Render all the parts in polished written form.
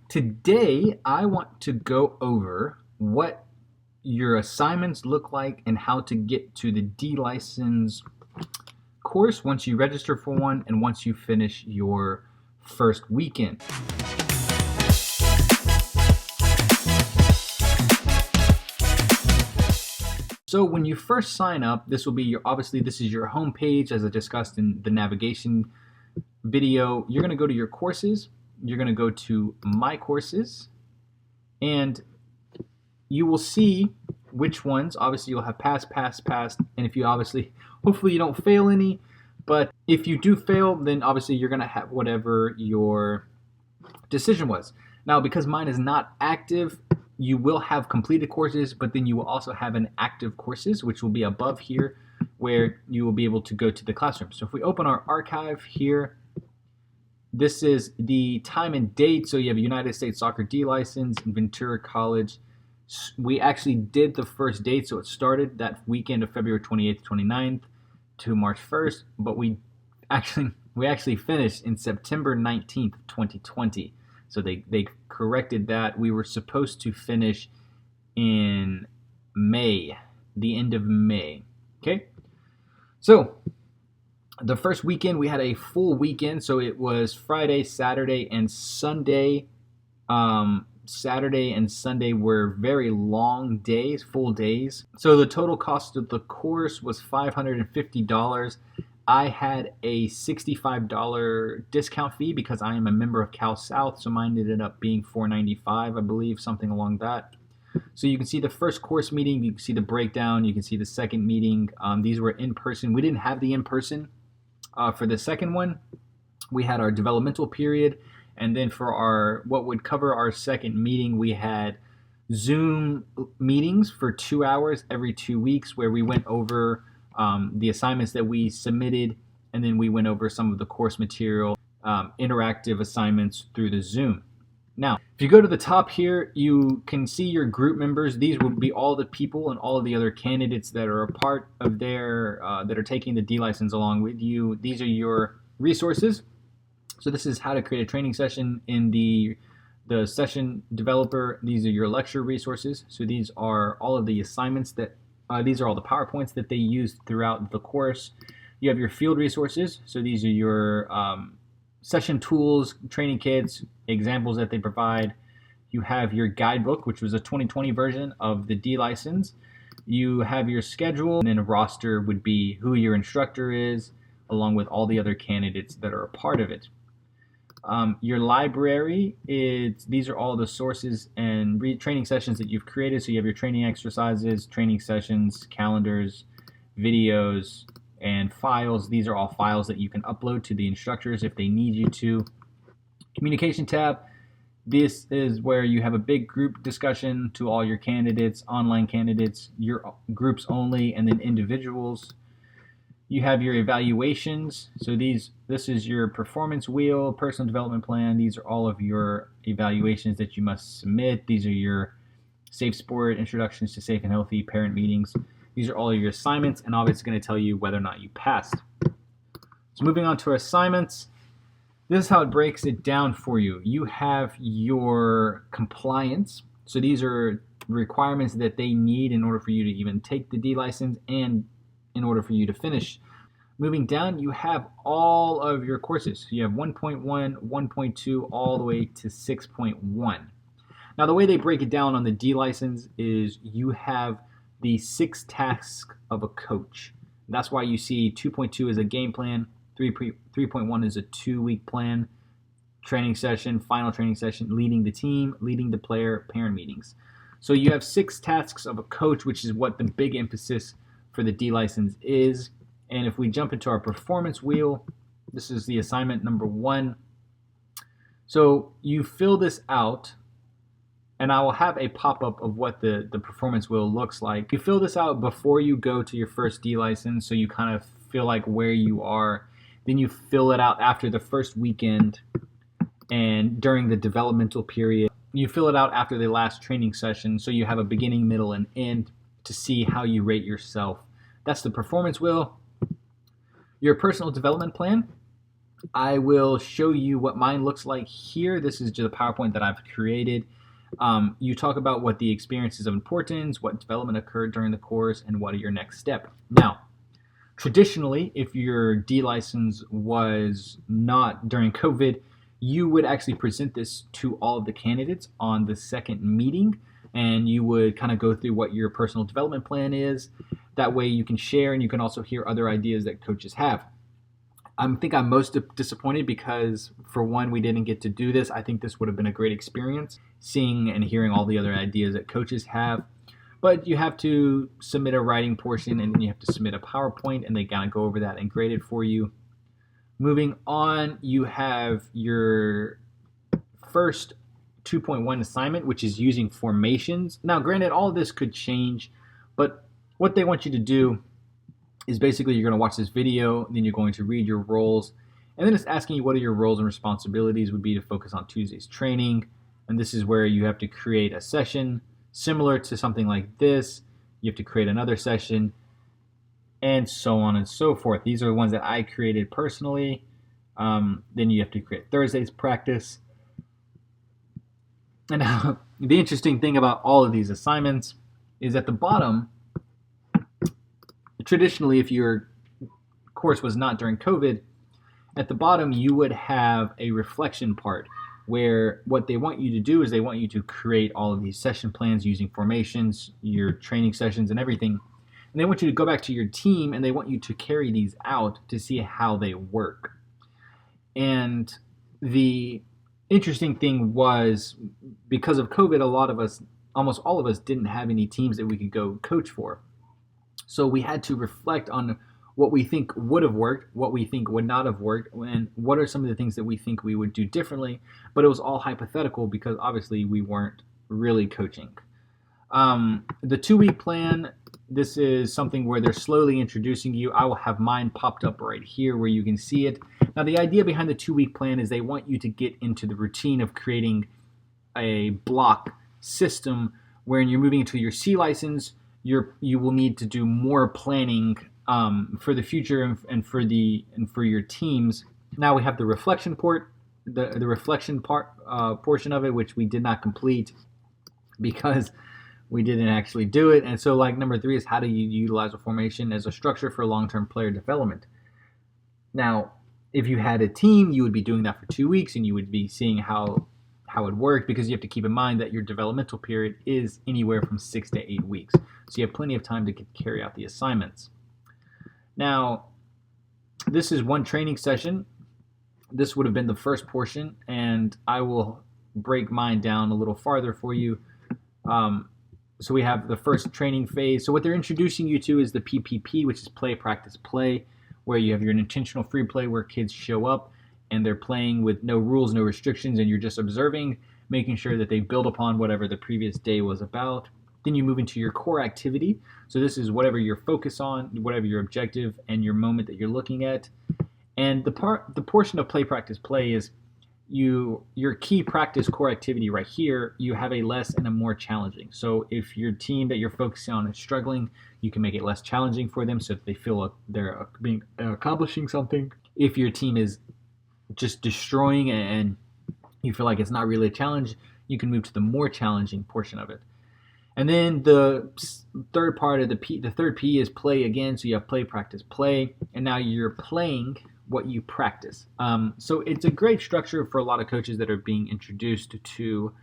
Today, I want to go over what your assignments look like and how to get to the D license course once you register for one and once you finish your first weekend. So when you first sign up, this will be this is your home page as I discussed in the navigation video. You're going to go to your courses. You're going to go to My Courses, and you will see which ones. Obviously, you'll have pass, and if you hopefully you don't fail any, but if you do fail, then obviously you're going to have whatever your decision was. Now, because mine is not active, you will have completed courses, but then you will also have an active courses, which will be above here, where you will be able to go to the classroom. So if we open our archive here, this is the time and date. So you have a United States Soccer D license in Ventura College. We actually did the first date, so it started that weekend of February 28th, 29th to March 1st, but we actually finished in September 19th, 2020. So they corrected that. We were supposed to finish in May, the end of May. Okay? So the first weekend, we had a full weekend. So it was Friday, Saturday, and Sunday. Saturday and Sunday were very long days, full days. So the total cost of the course was $550. I had a $65 discount fee because I am a member of Cal South, so mine ended up being $495, I believe, something along that. So you can see the first course meeting, you can see the breakdown, you can see the second meeting. These were in person. We didn't have the in person for the second one. We had our developmental period, and then for what would cover our second meeting, we had Zoom meetings for 2 hours every 2 weeks where we went over the assignments that we submitted, and then we went over some of the course material, interactive assignments through the Zoom. Now, if you go to the top here, you can see your group members. These would be all the people and all of the other candidates that are a part of that are taking the D license along with you. These are your resources. So this is how to create a training session in the session developer. These are your lecture resources. So these are all of the assignments these are all the PowerPoints that they used throughout the course. You have your field resources. So these are your session tools, training kits, examples that they provide. You have your guidebook, which was a 2020 version of the D license. You have your schedule, and then a roster would be who your instructor is, along with all the other candidates that are a part of it. Your library these are all the sources and training sessions that you've created. So you have your training exercises, training sessions, calendars, videos, and files. These are all files that you can upload to the instructors if they need you to. Communication tab. This is where you have a big group discussion to all your candidates, online candidates, your groups only, and then individuals. You have your evaluations. So this is your performance wheel, personal development plan. These are all of your evaluations that you must submit. These are your safe sport, introductions to safe and healthy parent meetings. These are all of your assignments, and obviously it's going to tell you whether or not you passed. So moving on to our assignments. This is how it breaks it down for you. You have your compliance. So these are requirements that they need in order for you to even take the D license and in order for you to finish. Moving down, you have all of your courses. So you have 1.1, 1.2, all the way to 6.1. Now, the way they break it down on the D license is you have the 6 tasks of a coach. That's why you see 2.2 is a game plan, 3.1 is a 2-week plan, training session, final training session, leading the team, leading the player, parent meetings. So you have 6 tasks of a coach, which is what the big emphasis for the D license is. And if we jump into our performance wheel, this is the assignment number 1. So you fill this out, and I will have a pop-up of what the performance wheel looks like. You fill this out before you go to your first D license, so you kind of feel like where you are. Then you fill it out after the first weekend and during the developmental period. You fill it out after the last training session, so you have a beginning, middle, and end to see how you rate yourself. That's the performance wheel. Your personal development plan. I will show you what mine looks like here. This is just a PowerPoint that I've created. You talk about what the experiences of importance, what development occurred during the course, and what are your next step. Now, traditionally, if your D license was not during COVID, you would actually present this to all of the candidates on the second meeting, and you would kind of go through what your personal development plan is. That way you can share, and you can also hear other ideas that coaches have. I think I'm most disappointed because, for one, we didn't get to do this. I think this would have been a great experience, seeing and hearing all the other ideas that coaches have. But you have to submit a writing portion, and then you have to submit a PowerPoint, and they kind of go over that and grade it for you. Moving on, you have your first 2.1 assignment, which is using formations. Now, granted, all of this could change, but what they want you to do is basically you're going to watch this video, then you're going to read your roles, and then it's asking you what are your roles and responsibilities would be to focus on Tuesday's training. And this is where you have to create a session similar to something like this. You have to create another session, and so on and so forth. These are the ones that I created personally. Then you have to create Thursday's practice. And the interesting thing about all of these assignments is at the bottom, traditionally, if your course was not during COVID, at the bottom you would have a reflection part where what they want you to do is they want you to create all of these session plans using formations, your training sessions and everything. And they want you to go back to your team and they want you to carry these out to see how they work. And the interesting thing was, because of COVID, a lot of us, almost all of us, didn't have any teams that we could go coach for. So we had to reflect on what we think would have worked, what we think would not have worked, and what are some of the things that we think we would do differently. But it was all hypothetical because obviously we weren't really coaching. The 2-week plan, this is something where they're slowly introducing you. I will have mine popped up right here where you can see it. Now, the idea behind the 2-week plan is they want you to get into the routine of creating a block system wherein you're moving into your C license. You will need to do more planning for the future and for your teams. Now we have the reflection the reflection portion of it, which we did not complete because we didn't actually do it. And so, like, number 3 is how do you utilize a formation as a structure for long-term player development. Now, if you had a team, you would be doing that for 2 weeks, and you would be seeing how it worked, because you have to keep in mind that your developmental period is anywhere from 6 to 8 weeks. So you have plenty of time to carry out the assignments. Now, this is one training session. This would have been the first portion, and I will break mine down a little farther for you. So we have the first training phase. So what they're introducing you to is the PPP, which is play, practice, play, where you have your intentional free play where kids show up and they're playing with no rules, no restrictions, and you're just observing, making sure that they build upon whatever the previous day was about. Then you move into your core activity. So this is whatever you're focused on, whatever your objective and your moment that you're looking at. And the portion of play, practice, play is your key practice core activity right here. You have a less and a more challenging. So if your team that you're focusing on is struggling, you can make it less challenging for them so that they feel they're accomplishing something. If your team is just destroying and you feel like it's not really a challenge, you can move to the more challenging portion of it. And then the third part of the third P is play again. So you have play, practice, play, and now you're playing what you practice. So it's a great structure for a lot of coaches that are being introduced to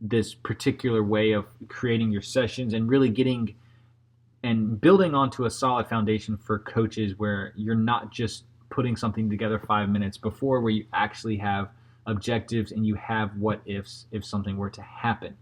this particular way of creating your sessions and really getting and building onto a solid foundation for coaches where you're not just putting something together 5 minutes before, where you actually have objectives and you have what ifs if something were to happen.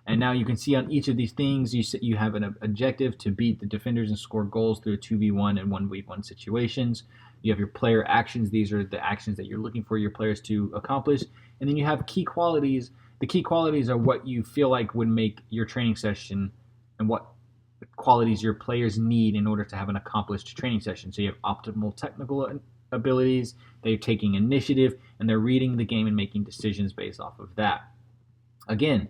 And now you can see on each of these things, you have an objective to beat the defenders and score goals through a 2v1 and 1v1 situations. You have your player actions. These are the actions that you're looking for your players to accomplish. And then you have key qualities. The key qualities are what you feel like would make your training session and what qualities your players need in order to have an accomplished training session. So you have optimal technical abilities, they're taking initiative, and they're reading the game and making decisions based off of that. Again,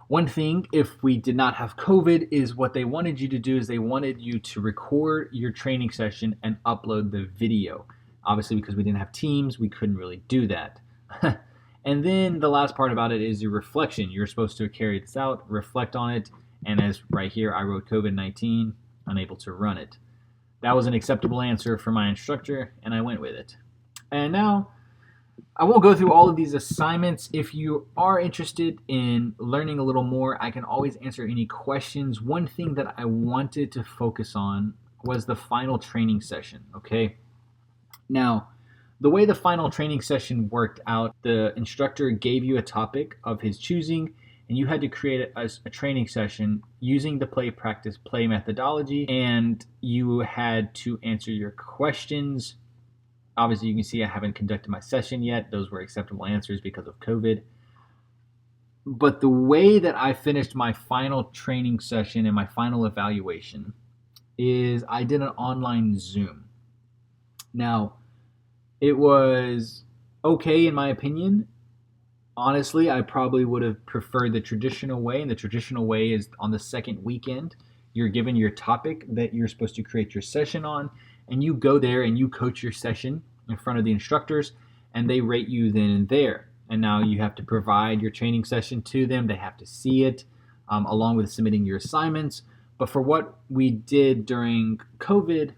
one thing, if we did not have COVID, is what they wanted you to do is they wanted you to record your training session and upload the video. Obviously, because we didn't have Teams, we couldn't really do that. And then the last part about it is your reflection. You're supposed to carry this out, reflect on it, and as right here, I wrote COVID-19, unable to run it. That was an acceptable answer for my instructor, and I went with it. And now, I won't go through all of these assignments. If you are interested in learning a little more, I can always answer any questions. One thing that I wanted to focus on was the final training session, okay? Now, the way the final training session worked out, the instructor gave you a topic of his choosing, and you had to create a training session using the play, practice, play methodology, and you had to answer your questions. Obviously, you can see I haven't conducted my session yet. Those were acceptable answers because of COVID. But the way that I finished my final training session and my final evaluation is I did an online Zoom. Now, it was okay in my opinion. Honestly, I probably would have preferred the traditional way, and the traditional way is on the second weekend, you're given your topic that you're supposed to create your session on, and you go there and you coach your session in front of the instructors, and they rate you then and there. And now you have to provide your training session to them. They have to see it along with submitting your assignments. But for what we did during COVID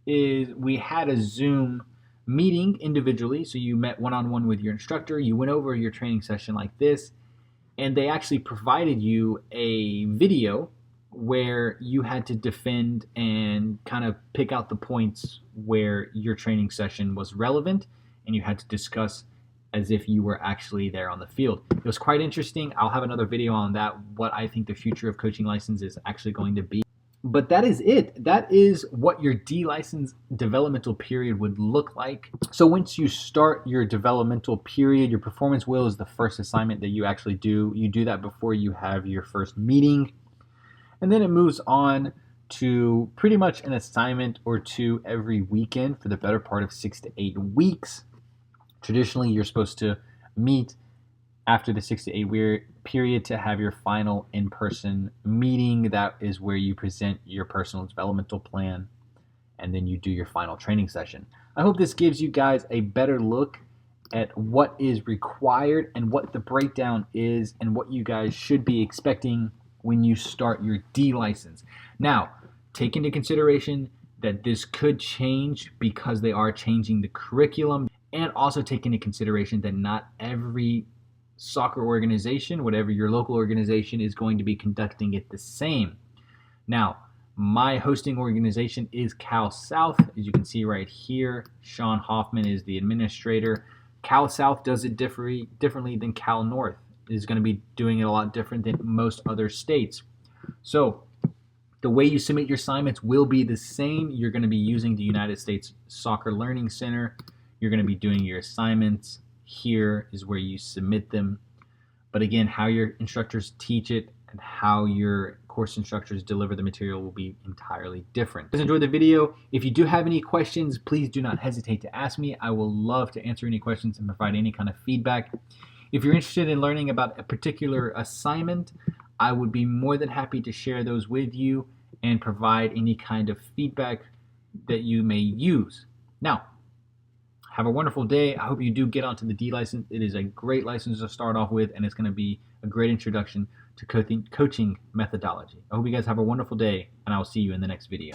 is we had a Zoom meeting individually. So you met one-on-one with your instructor. You went over your training session like this, and they actually provided you a video where you had to defend and kind of pick out the points where your training session was relevant, and you had to discuss as if you were actually there on the field. It was quite interesting. I'll have another video on that, what I think the future of coaching license is actually going to be. But that is it. That is what your D-license developmental period would look like. So once you start your developmental period, your performance wheel is the first assignment that you actually do. You do that before you have your first meeting. And then it moves on to pretty much an assignment or two every weekend for the better part of 6 to 8 weeks. Traditionally, you're supposed to meet after the 6 to 8 week period to have your final in-person meeting. That is where you present your personal developmental plan, and then you do your final training session. I hope this gives you guys a better look at what is required and what the breakdown is and what you guys should be expecting when you start your D license. Now, take into consideration that this could change because they are changing the curriculum, and also take into consideration that not every soccer organization, whatever your local organization, is going to be conducting it the same. Now, my hosting organization is Cal South. As you can see right here, Sean Hoffman is the administrator. Cal South does it differently than Cal North. It is going to be doing it a lot different than most other states. So the way you submit your assignments will be the same. You're going to be using the United States Soccer Learning Center. You're going to be doing your assignments. Here is where you submit them. But again, how your instructors teach it and how your course instructors deliver the material will be entirely different. If you enjoyed the video, if you do have any questions, please do not hesitate to ask me. I will love to answer any questions and provide any kind of feedback. If you're interested in learning about a particular assignment, I would be more than happy to share those with you and provide any kind of feedback that you may use. Now, have a wonderful day. I hope you do get onto the D license. It is a great license to start off with, and it's going to be a great introduction to coaching methodology. I hope you guys have a wonderful day, and I will see you in the next video.